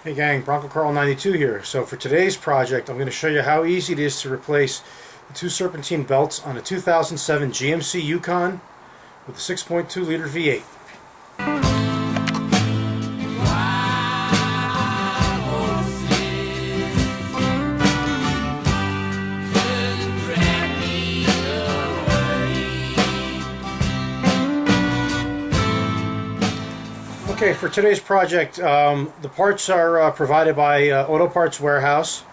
Hey gang, Bronco Carl 92 here. So for today's project, I'm going to show you how easy it is to replace the two Serpentine belts on a 2007 GMC Yukon with a 6.2 liter V8. Okay, for today's project, the parts are provided by Auto Parts Warehouse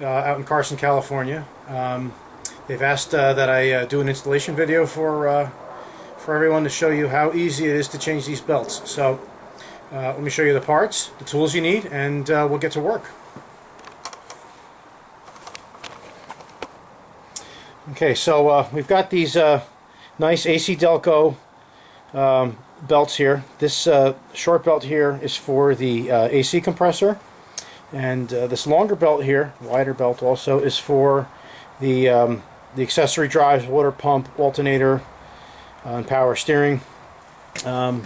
out in Carson, California. They've asked that I do an installation video for everyone to show you how easy it is to change these belts. So let me show you the parts, the tools you need, and we'll get to work. Okay, so we've got these nice ACDelco belts here. This short belt here is for the AC compressor, and this longer belt here, wider belt also, is for the accessory drives, water pump, alternator, and power steering. And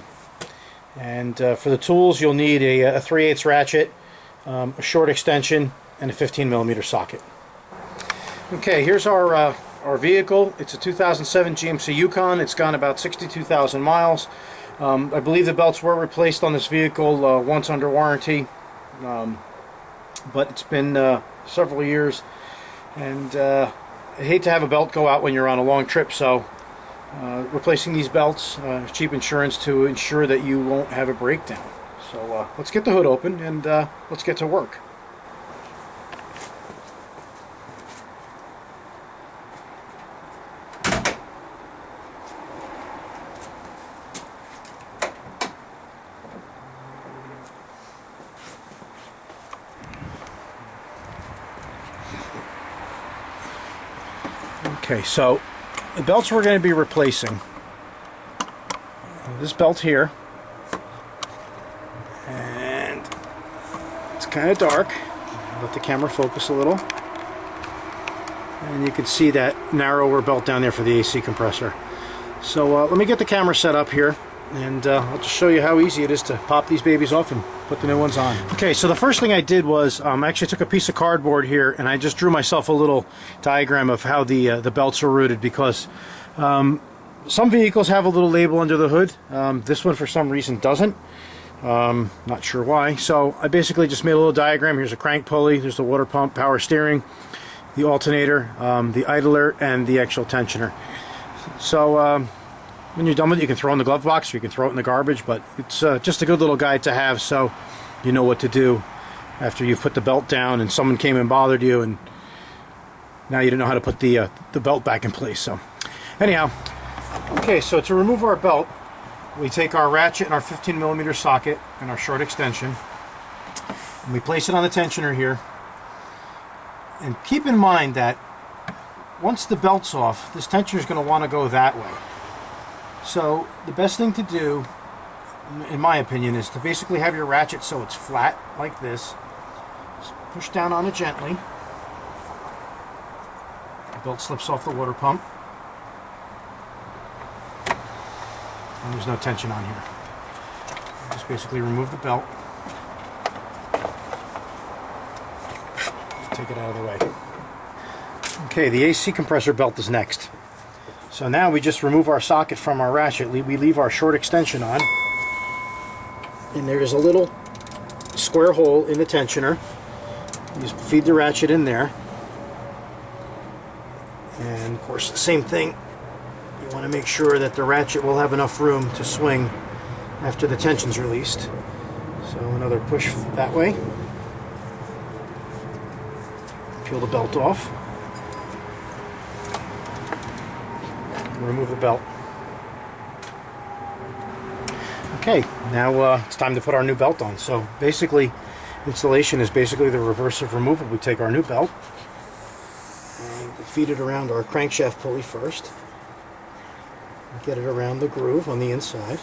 for the tools, you'll need a 3/8 ratchet, a short extension, and a 15mm socket. Okay, here's our vehicle. It's a 2007 GMC Yukon. It's gone about 62,000 miles. I believe the belts were replaced on this vehicle once under warranty, but it's been several years, and I hate to have a belt go out when you're on a long trip, so replacing these belts, cheap insurance to ensure that you won't have a breakdown. So let's get the hood open and let's get to work. Okay, so the belts we're going to be replacing, this belt here, and it's kind of dark. Let the camera focus a little, and you can see that narrower belt down there for the AC compressor. So let me get the camera set up here, and I'll just show you how easy it is to pop these babies off and put the new ones on. Okay, so the first thing I did was actually took a piece of cardboard here and I just drew myself a little diagram of how the belts are routed, because some vehicles have a little label under the hood. This one for some reason doesn't. Not sure why. So I basically just made a little diagram. Here's a crank pulley, there's the water pump, power steering, the alternator, the idler, and the actual tensioner. So when you're done with it, you can throw it in the glove box or you can throw it in the garbage, but it's just a good little guide to have so you know what to do after you've put the belt down and someone came and bothered you and now you don't know how to put the belt back in place. So anyhow, okay, so to remove our belt, we take our ratchet and our 15mm socket and our short extension and we place it on the tensioner here. And keep in mind that once the belt's off, this tensioner is going to want to go that way. So the best thing to do, in my opinion, is to basically have your ratchet so it's flat like this. Just push down on it gently. The belt slips off the water pump. And there's no tension on here. Just basically remove the belt. Take it out of the way. Okay, the AC compressor belt is next. So now we just remove our socket from our ratchet. We leave our short extension on. And there is a little square hole in the tensioner. You just feed the ratchet in there. And of course, the same thing. You want to make sure that the ratchet will have enough room to swing after the tension's released. So another push that way. Peel the belt off. Remove the belt. Okay, now it's time to put our new belt on. So basically, installation is basically the reverse of removal. We take our new belt and feed it around our crankshaft pulley first. Get it around the groove on the inside.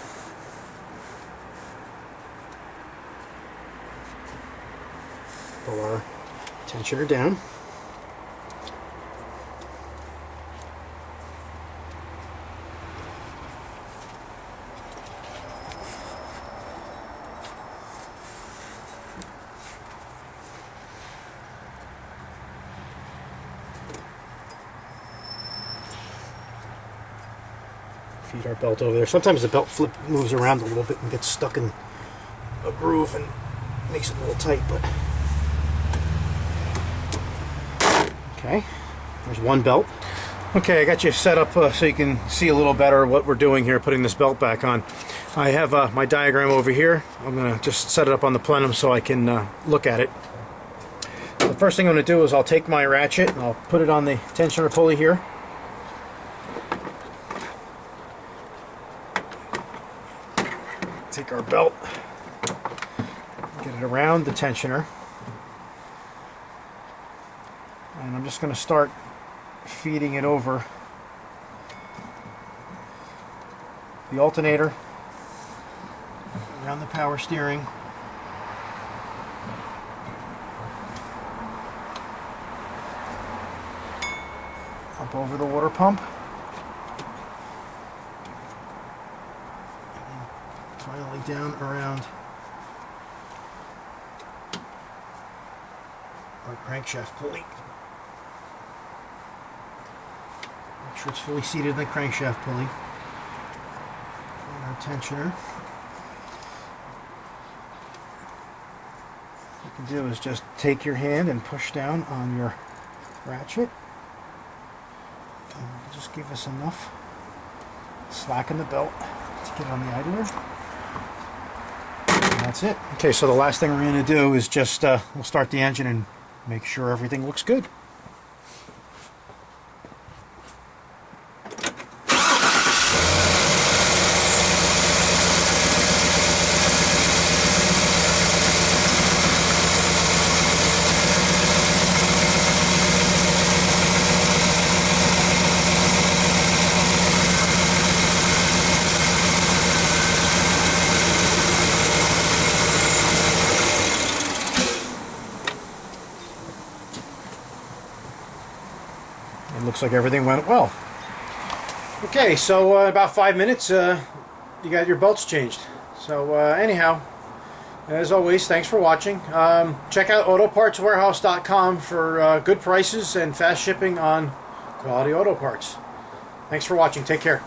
Pull our tensioner down. Feed our belt over there. Sometimes the belt moves around a little bit and gets stuck in a groove and makes it a little tight, but okay, there's one belt. Okay, I got you set up so you can see a little better what we're doing here, putting this belt back on. I have my diagram over here. I'm going to just set it up on the plenum so I can look at it. The first thing I'm going to do is I'll take my ratchet and I'll put it on the tensioner pulley here. Take our belt, get it around the tensioner, and I'm just going to start feeding it over the alternator, around the power steering, up over the water pump, finally down around our crankshaft pulley. Make sure it's fully seated in the crankshaft pulley. And our tensioner. What you can do is just take your hand and push down on your ratchet. And just give us enough slack in the belt to get on the idler. That's it. Okay, so the last thing we're going to do is just we'll start the engine and make sure everything looks good. It looks like everything went well. Okay, so about 5 minutes, you got your belts changed. So anyhow, as always, thanks for watching. Check out autopartswarehouse.com for good prices and fast shipping on quality auto parts. Thanks for watching. Take care.